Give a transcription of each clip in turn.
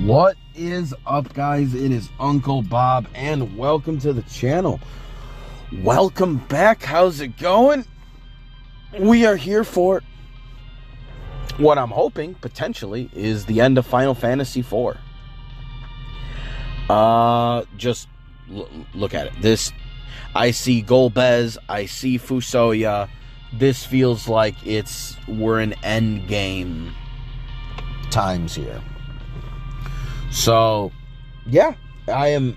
What is up, guys? It is Uncle Bob, and welcome to the channel. Welcome back. How's it going? We are here for what I'm hoping, potentially, is the end of Final Fantasy IV. Just look at it. I see Golbez, I see Fusoya. This feels like we're in end game times here. So, yeah, I am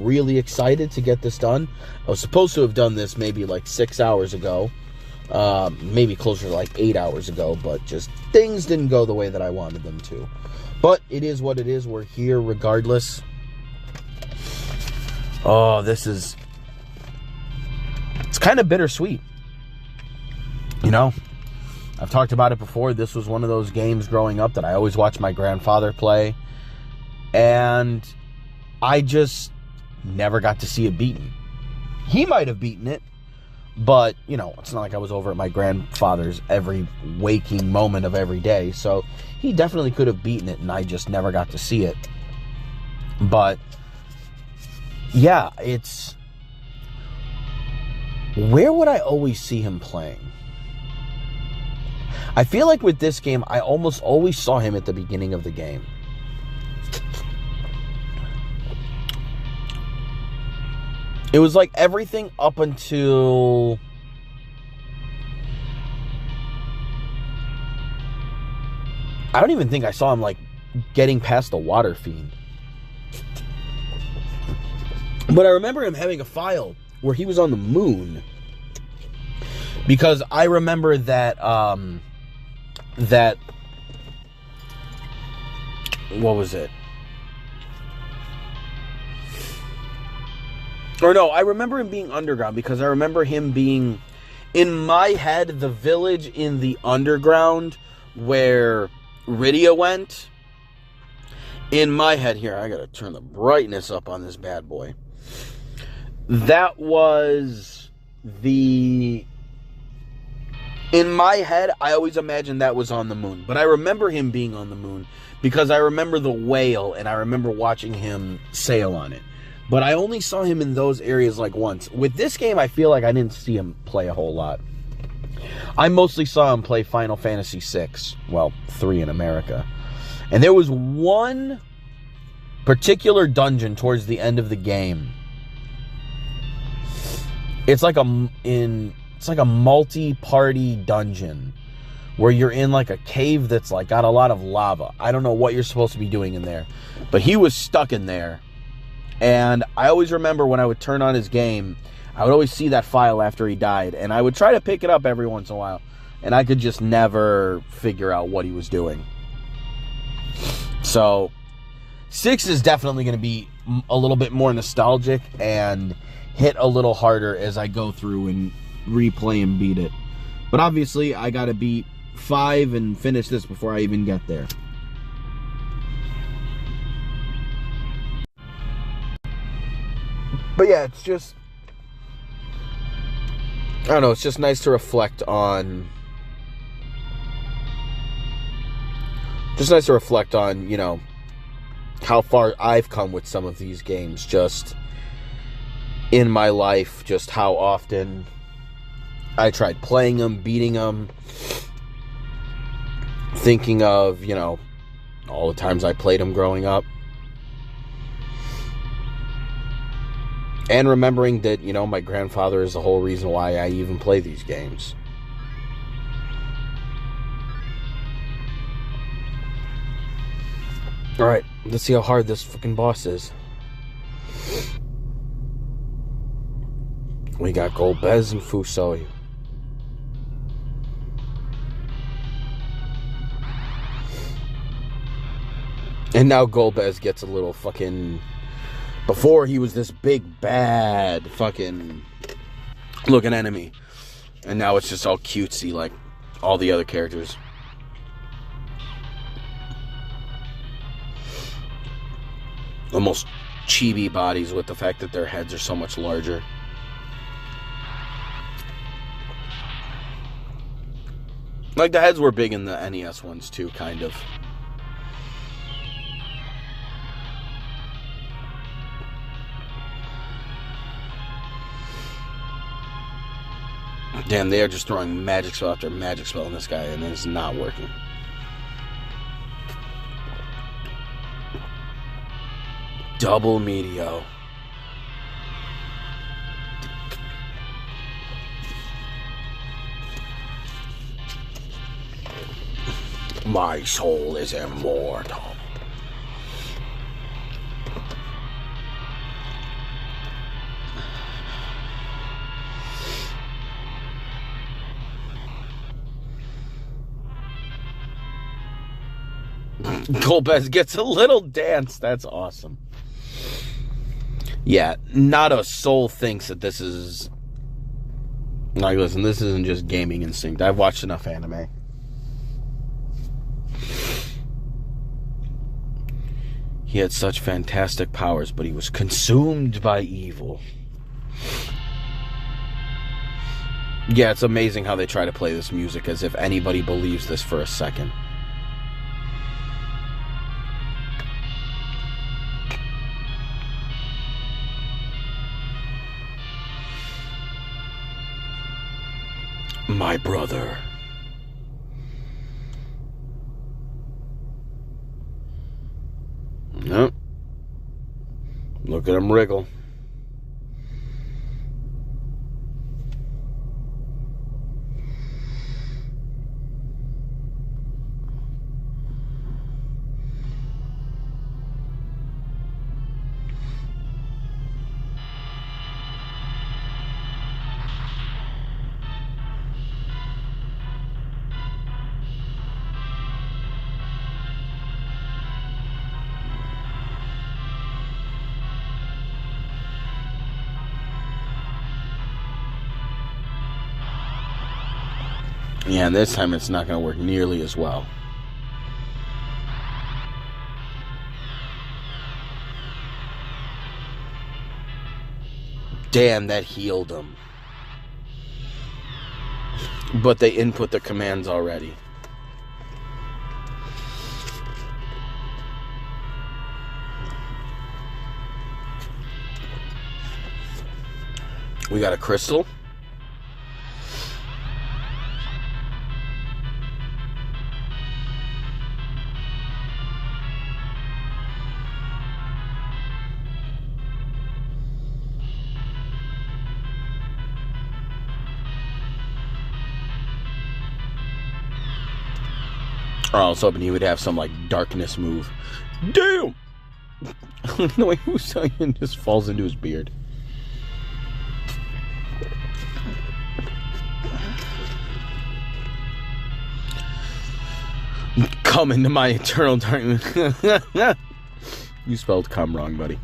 really excited to get this done. I was supposed to have done this maybe like 6 hours ago, maybe closer to like 8 hours ago, but just things didn't go the way that I wanted them to. But it is what it is. We're here regardless. Oh, it's kind of bittersweet. You know, I've talked about it before. This was one of those games growing up that I always watched my grandfather play. And I just never got to see it beaten. He might have beaten it, but, you know, it's not like I was over at my grandfather's every waking moment of every day. So he definitely could have beaten it, and I just never got to see it. But, yeah, where would I always see him playing? I feel like with this game, I almost always saw him at the beginning of the game. It was like everything up until I don't even think I saw him like getting past the water fiend. But I remember him having a file where he was on the moon. Because I remember that what was it? Or no, I remember him being underground because I remember him being, in my head, the village in the underground where Rydia went. In my head here, I gotta turn the brightness up on this bad boy. That was in my head, I always imagined that was on the moon. But I remember him being on the moon because I remember the whale and I remember watching him sail on it. But I only saw him in those areas like once. With this game, I feel like I didn't see him play a whole lot. I mostly saw him play Final Fantasy VI. Well, 3 in America. And there was one particular dungeon towards the end of the game. It's like a multi-party dungeon where you're in like a cave that's like got a lot of lava. I don't know what you're supposed to be doing in there. But he was stuck in there. And I always remember when I would turn on his game, I would always see that file after he died. And I would try to pick it up every once in a while. And I could just never figure out what he was doing. So, 6 is definitely going to be a little bit more nostalgic and hit a little harder as I go through and replay and beat it. But obviously, I got to beat 5 and finish this before I even get there. But yeah, it's just, I don't know, it's just nice to reflect on, you know, how far I've come with some of these games, just in my life, just how often I tried playing them, beating them, thinking of, you know, all the times I played them growing up. And remembering that, you know, my grandfather is the whole reason why I even play these games. Alright, let's see how hard this fucking boss is. We got Golbez and Fusoya. And now Golbez gets a little fucking... Before, he was this big, bad, fucking looking enemy. And now it's just all cutesy like all the other characters. Almost chibi bodies with the fact that their heads are so much larger. Like, the heads were big in the NES ones, too, kind of. Damn, they are just throwing magic spell after magic spell on this guy, and it's not working. Double Meteo. My soul is immortal. Golbez gets a little dance. That's awesome. Yeah, not a soul thinks that this is... Like, listen, this isn't just gaming instinct. I've watched enough anime. He had such fantastic powers, but he was consumed by evil. Yeah, it's amazing how they try to play this music as if anybody believes this for a second. My brother. Nope. Look at him wriggle. Yeah, and this time it's not going to work nearly as well. Damn, that healed him. But they input the commands already. We got a crystal. I was hoping he would have some, like, darkness move. Damn! The way Usain just falls into his beard. Come into my eternal darkness. You spelled come wrong, buddy.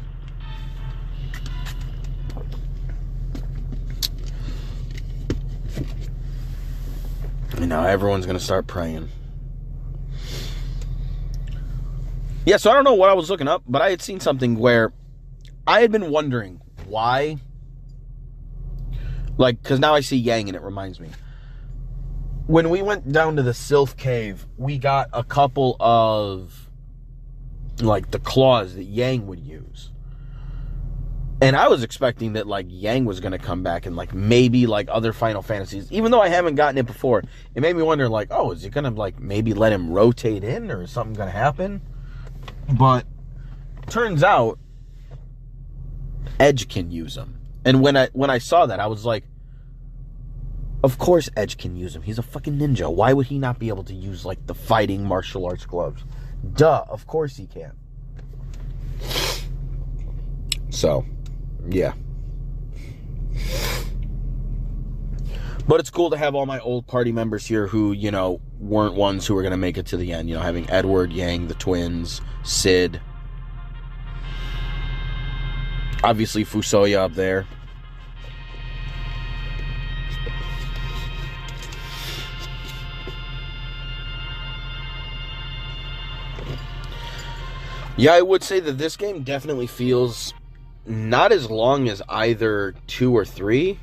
And now everyone's gonna start praying. Yeah, so I don't know what I was looking up, but I had seen something where I had been wondering why. Like, because now I see Yang and it reminds me. When we went down to the Sylph Cave, we got a couple of, like, the claws that Yang would use. And I was expecting that, like, Yang was going to come back and, like, maybe, like, other Final Fantasies. Even though I haven't gotten it before, it made me wonder, like, oh, is it going to, like, maybe let him rotate in? Or is something going to happen? But turns out Edge can use them. And when I saw that, I was like, of course Edge can use him. He's a fucking ninja. Why would he not be able to use, like, the fighting martial arts gloves? Duh, of course he can. So, yeah. But it's cool to have all my old party members here who, you know, weren't ones who were going to make it to the end. You know, having Edward, Yang, the twins, Sid. Obviously, Fusoya up there. Yeah, I would say that this game definitely feels not as long as either 2 or 3.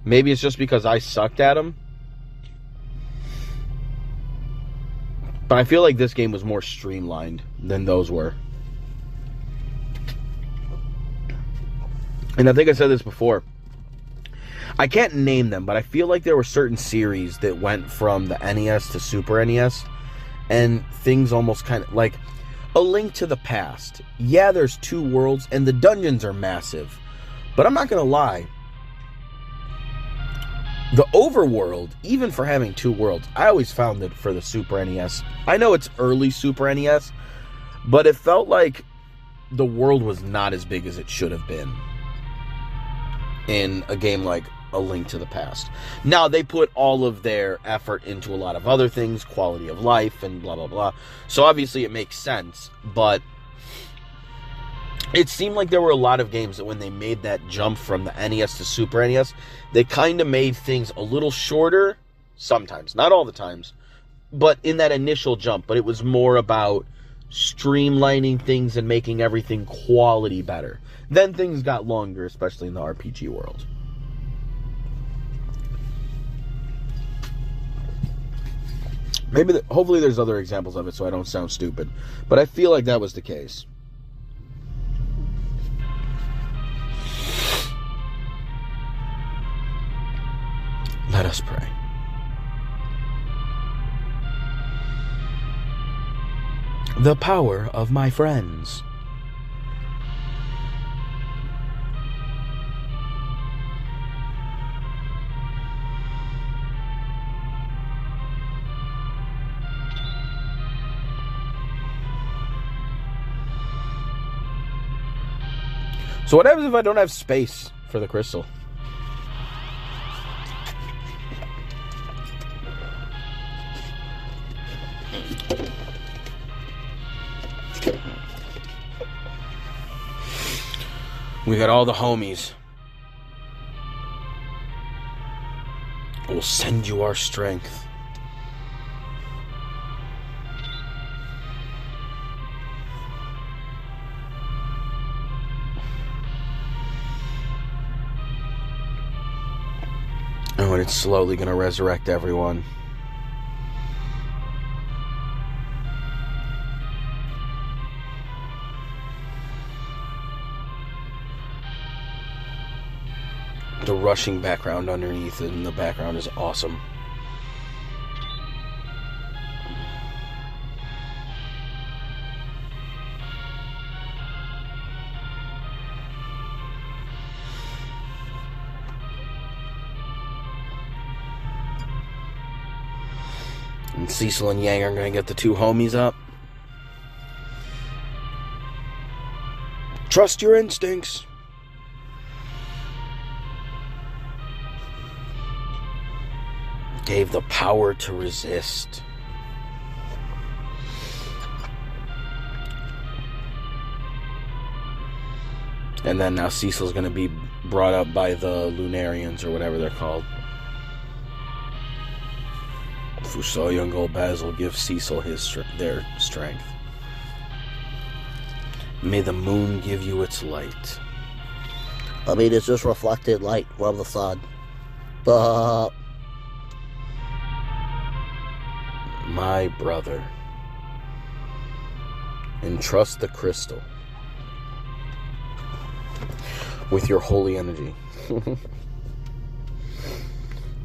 Maybe it's just because I sucked at them. But I feel like this game was more streamlined than those were. And I think I said this before. I can't name them, but I feel like there were certain series that went from the NES to Super NES, and things almost kind of like A Link to the Past. Yeah, there's 2 worlds, and the dungeons are massive, but I'm not gonna lie, the overworld, even for having 2 worlds, I always found it for the Super NES. I know it's early Super NES, but it felt like the world was not as big as it should have been in a game like A Link to the Past. Now, they put all of their effort into a lot of other things, quality of life and blah, blah, blah. So obviously it makes sense, but it seemed like there were a lot of games that when they made that jump from the NES to Super NES, they kind of made things a little shorter, sometimes, not all the times, but in that initial jump. But it was more about streamlining things and making everything quality better. Then things got longer, especially in the RPG world. Hopefully there's other examples of it so I don't sound stupid, but I feel like that was the case. Let us pray. The power of my friends. So what happens if I don't have space for the crystal? We got all the homies. We'll send you our strength. Oh, and it's slowly going to resurrect everyone. The rushing background underneath in the background is awesome. And Cecil and Yang are going to get the 2 homies up. Trust your instincts. Gave the power to resist. And then now Cecil's going to be brought up by the Lunarians or whatever they're called. Fuso young old Basil give Cecil their strength. May the moon give you its light. I mean, it's just reflected light from the sun. My brother, entrust the crystal with your holy energy.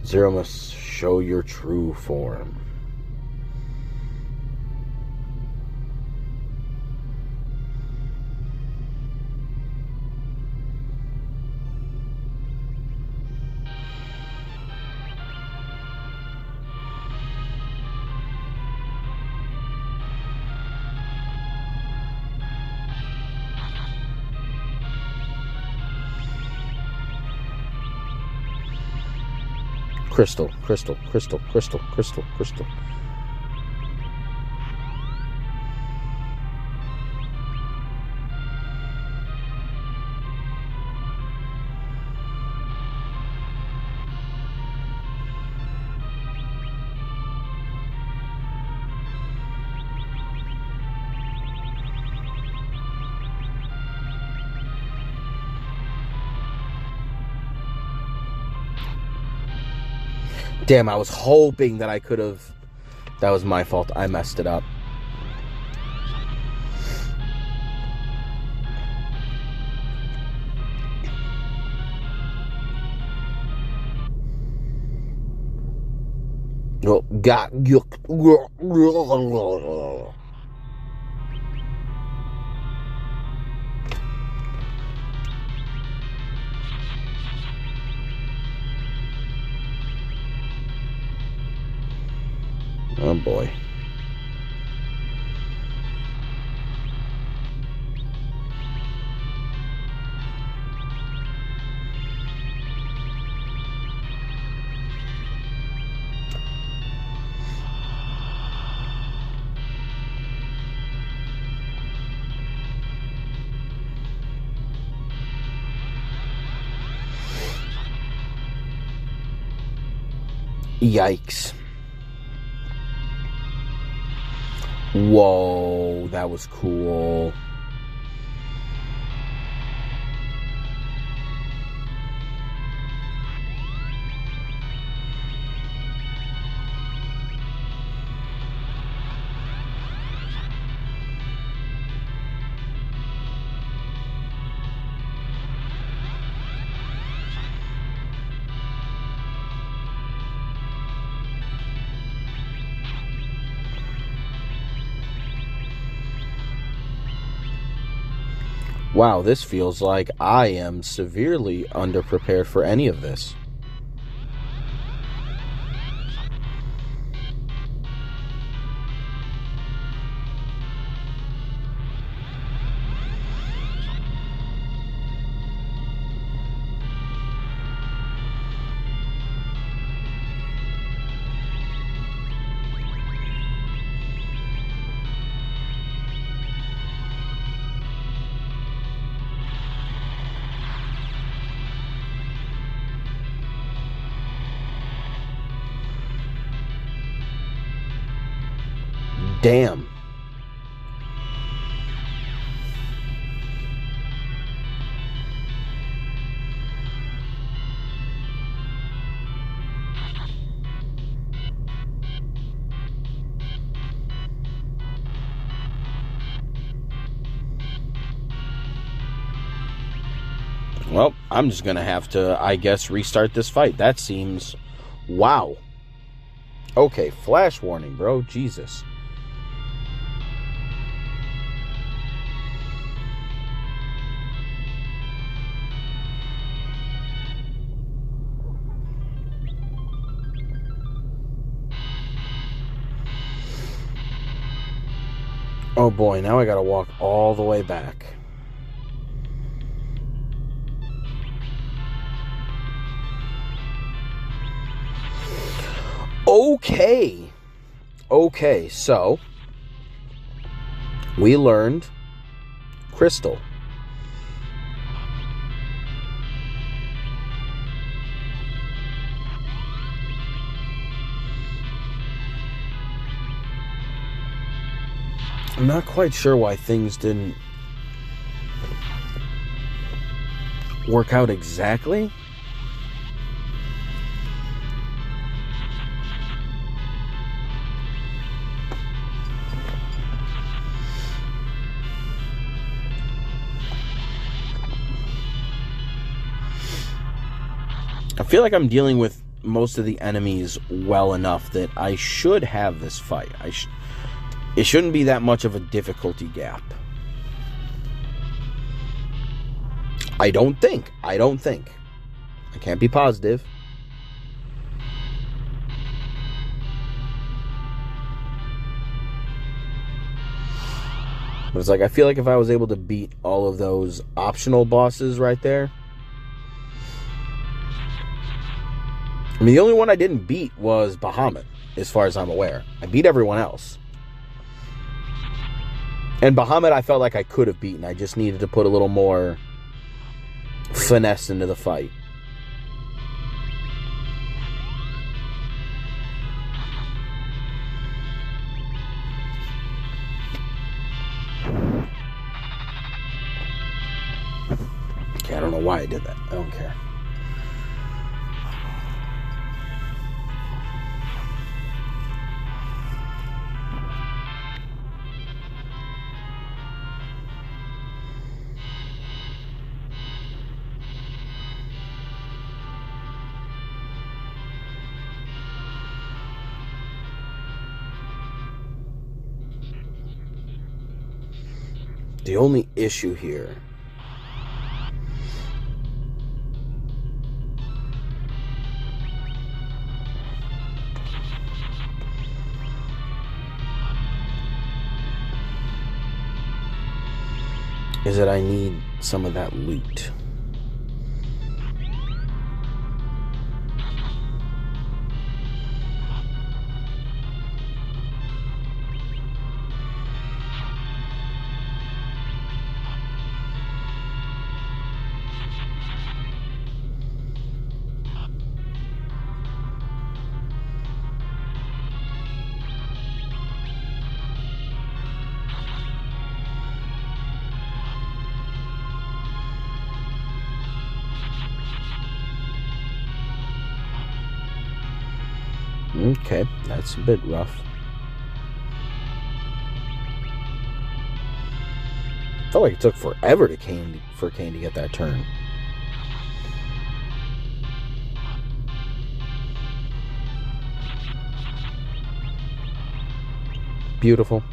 Zero must show your true form. Crystal, crystal, crystal, crystal, crystal, crystal. Damn, I was hoping that I could have... That was my fault. I messed it up. Oh, got you. Oh boy. Yikes. Whoa, that was cool. Wow, this feels like I am severely underprepared for any of this. Damn. Well, I'm just going to have to, I guess, restart this fight. That seems... Wow. Okay, flash warning, bro. Jesus. Oh boy, now I gotta walk all the way back. Okay, so we learned Crystal. I'm not quite sure why things didn't work out exactly. I feel like I'm dealing with most of the enemies well enough that I should have this fight. It shouldn't be that much of a difficulty gap. I don't think. I can't be positive. But it's like, I feel like if I was able to beat all of those optional bosses right there. I mean, the only one I didn't beat was Bahamut, as far as I'm aware. I beat everyone else. And Bahamut, I felt like I could have beaten. I just needed to put a little more finesse into the fight. Okay, I don't know why I did that. I don't care. The only issue here is that I need some of that loot. Okay, that's a bit rough. Felt like it took forever for Kane to get that turn. Beautiful.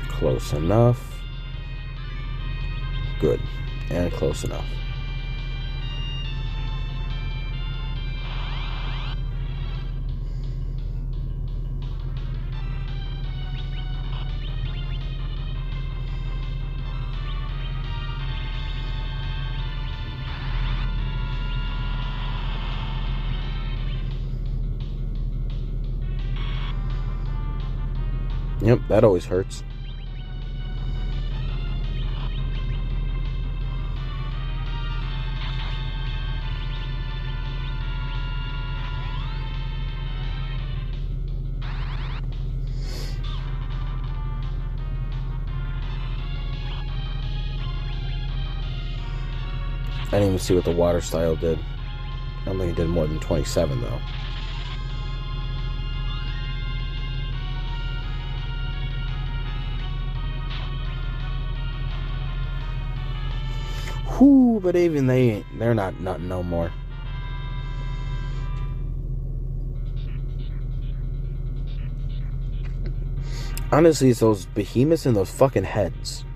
Close enough. Good. And close enough. Yep, that always hurts. I didn't even see what the water style did. I don't think it did more than 27 though. Whew, but even they're not nothing no more. Honestly, it's those behemoths and those fucking heads.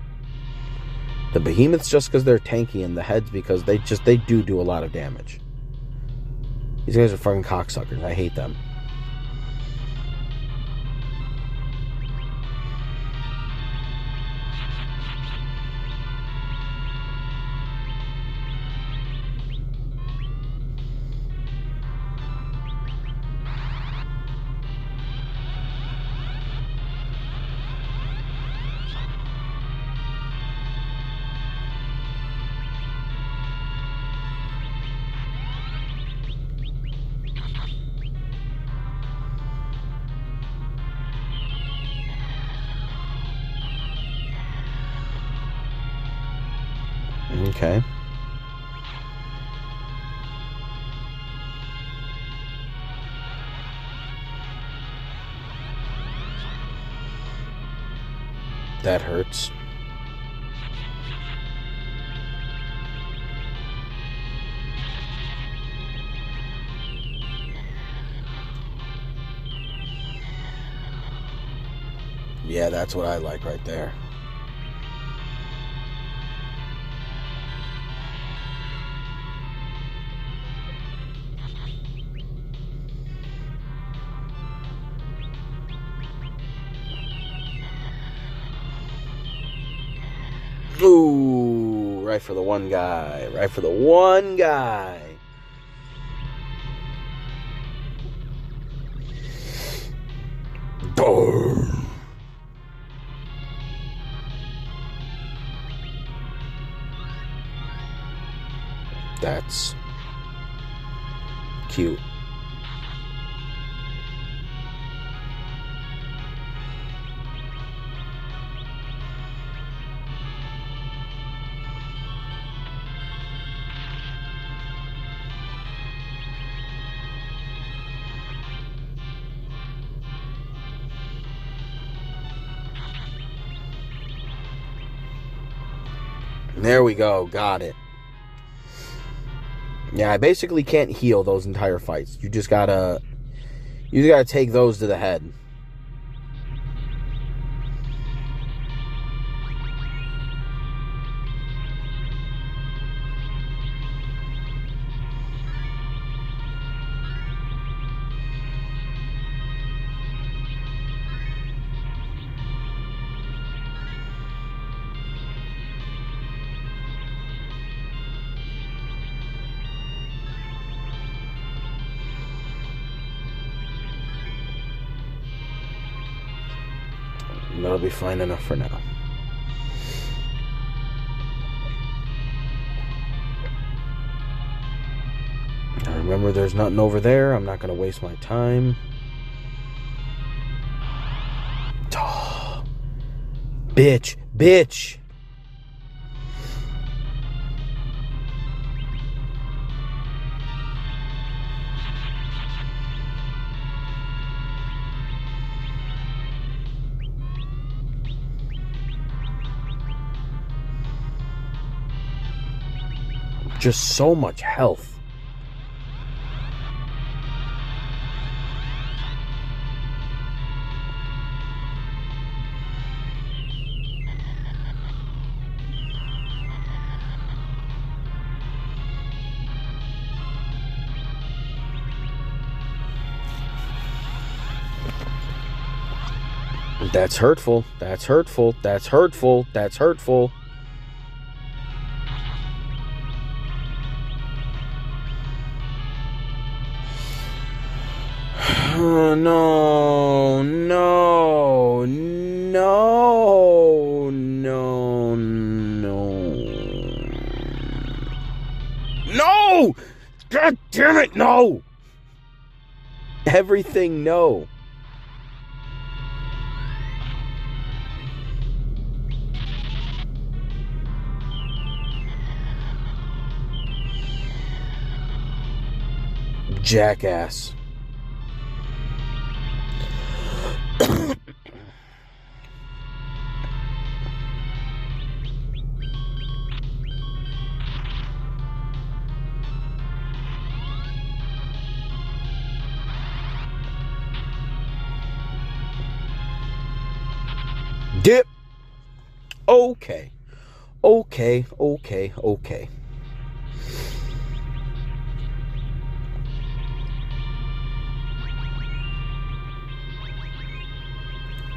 The behemoths just because they're tanky, and the heads because they do a lot of damage. These guys are fucking cocksuckers. I hate them. Okay. That hurts. Yeah, that's what I like right there. Ooh, right for the one guy. Right for the one guy. Boom. That's cute. There we go. Got it. Yeah, I basically can't heal those entire fights. You just gotta take those to the head. That'll be fine enough for now. Now remember, there's nothing over there. I'm not going to waste my time. Oh, bitch. Just so much health. That's hurtful. That's hurtful. That's hurtful. That's hurtful. Oh, no, no, no, no, no. No! God damn it, no! Everything, no. Jackass. Dip. Okay.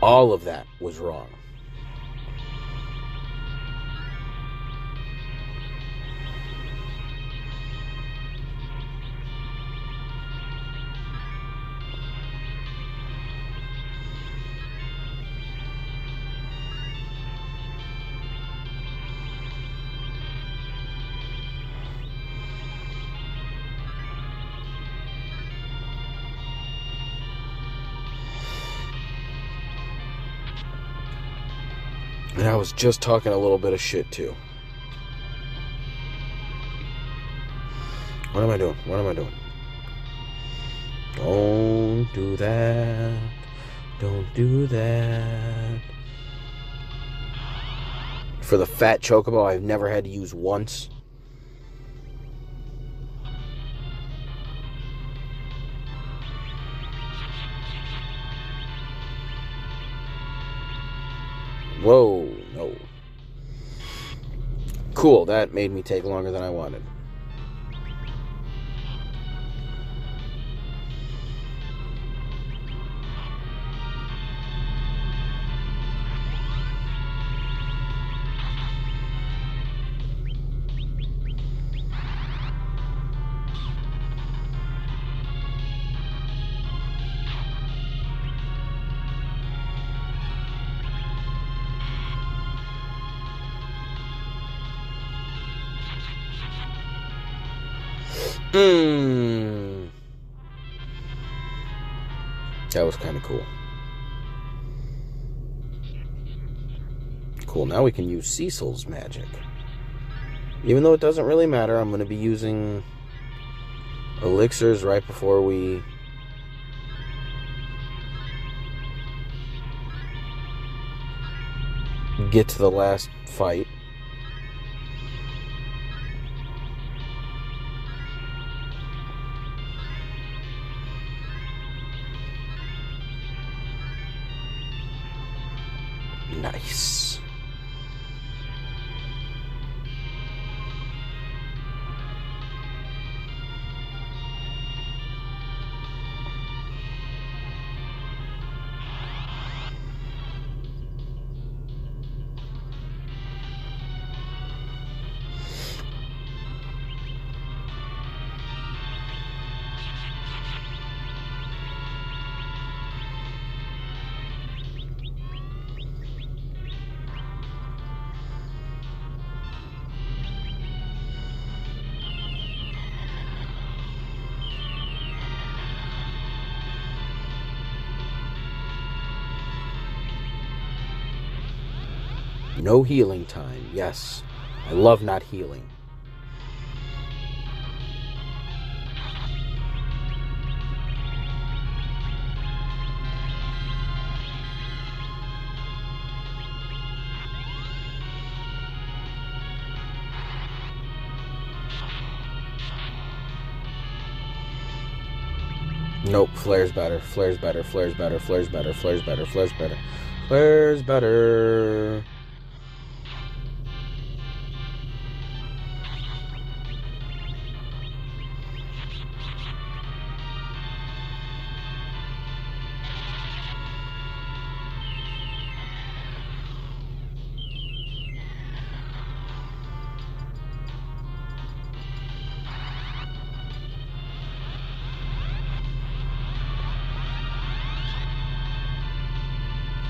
All of that was wrong. And I was just talking a little bit of shit, too. What am I doing? Don't do that. Don't do that. For the fat chocobo I've never had to use once. Whoa, no. Cool, that made me take longer than I wanted. That was kind of cool. Cool, now we can use Cecil's magic. Even though it doesn't really matter, I'm going to be using elixirs right before we get to the last fight. Nice. No healing time. Yes. I love not healing. Nope, flare's better. Flare's better. Flare's better. Flare's better. Flare's better. Flare's better. Flare's better.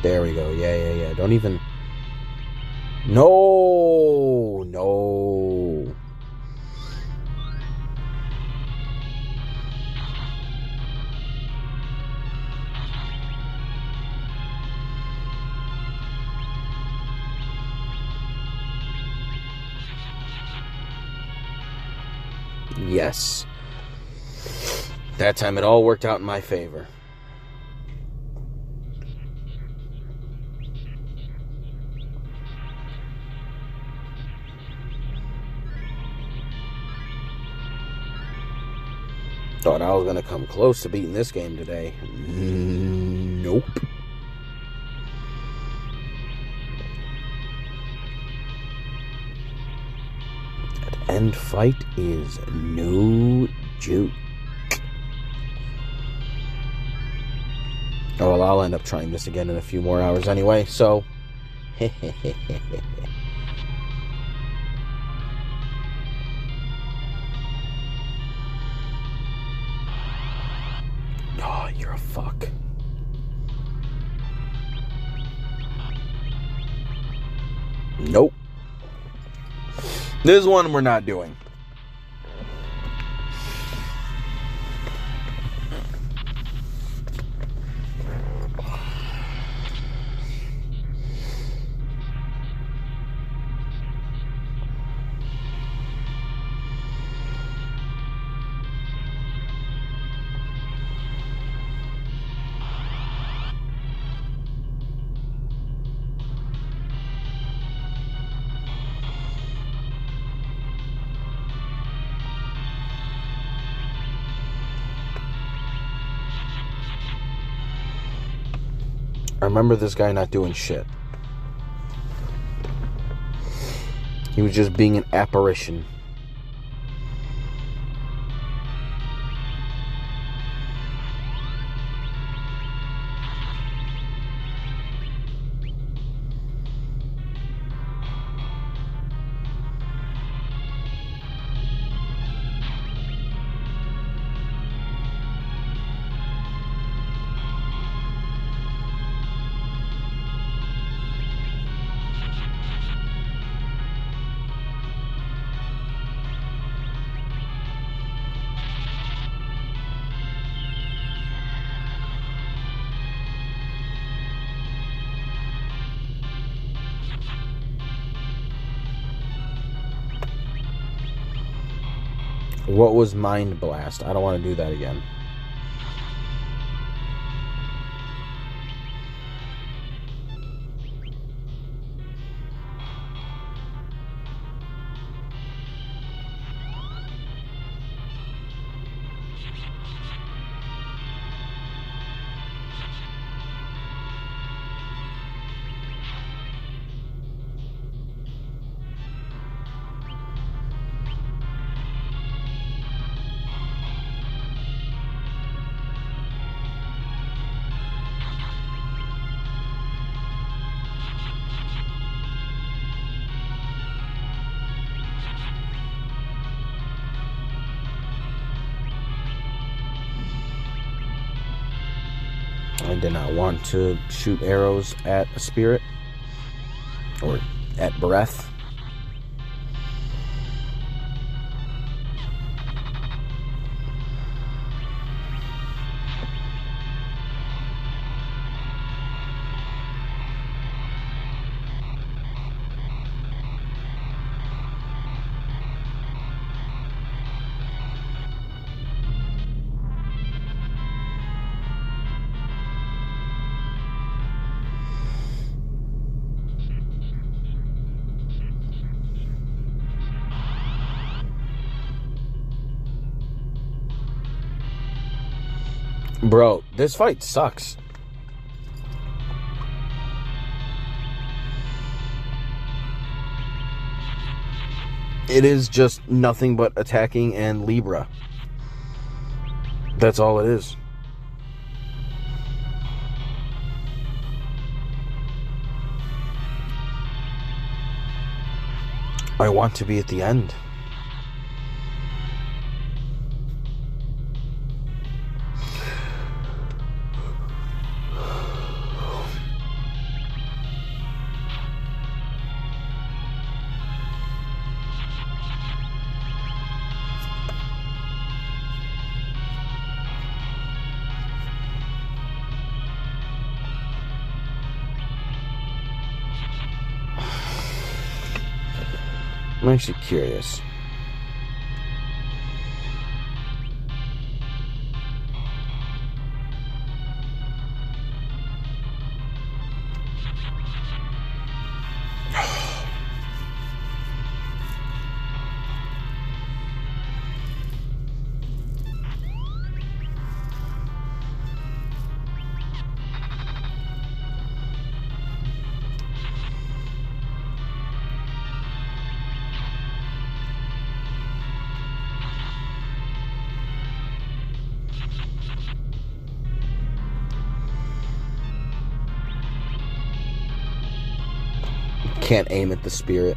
There we go. Yeah. Don't even... No. Yes. That time it all worked out in my favor. Thought I was going to come close to beating this game today. Nope. That end fight is no joke. Oh, well, I'll end up trying this again in a few more hours anyway, so... Oh, you're a fuck. Nope. This one we're not doing. I remember this guy not doing shit. He was just being an apparition. What was Mind Blast? I don't want to do that again. I did not want to shoot arrows at a spirit or at breath. Bro, this fight sucks. It is just nothing but attacking and Libra. That's all it is. I want to be at the end. I'm actually curious. Can't aim at the spirit.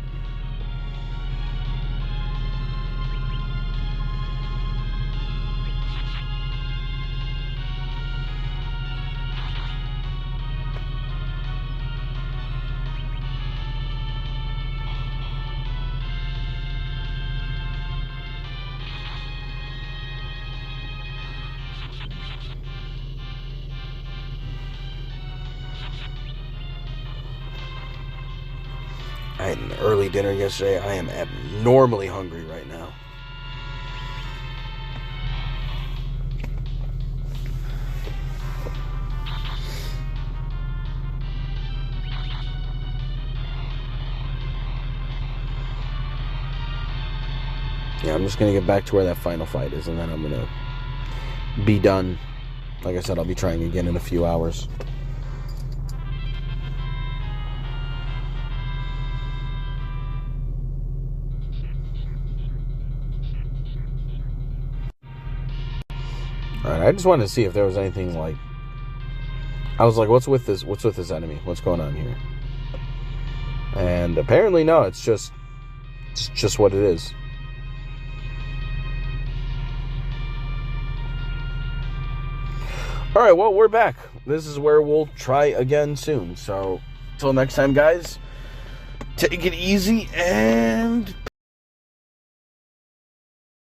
I had an early dinner yesterday. I am abnormally hungry right now. Yeah, I'm just going to get back to where that final fight is, and then I'm going to be done. Like I said, I'll be trying again in a few hours. Alright, I just wanted to see if there was anything like... I was like, what's with this enemy? What's going on here? And apparently no, it's just what it is. Alright, well, we're back. This is where we'll try again soon. So, till next time, guys, take it easy and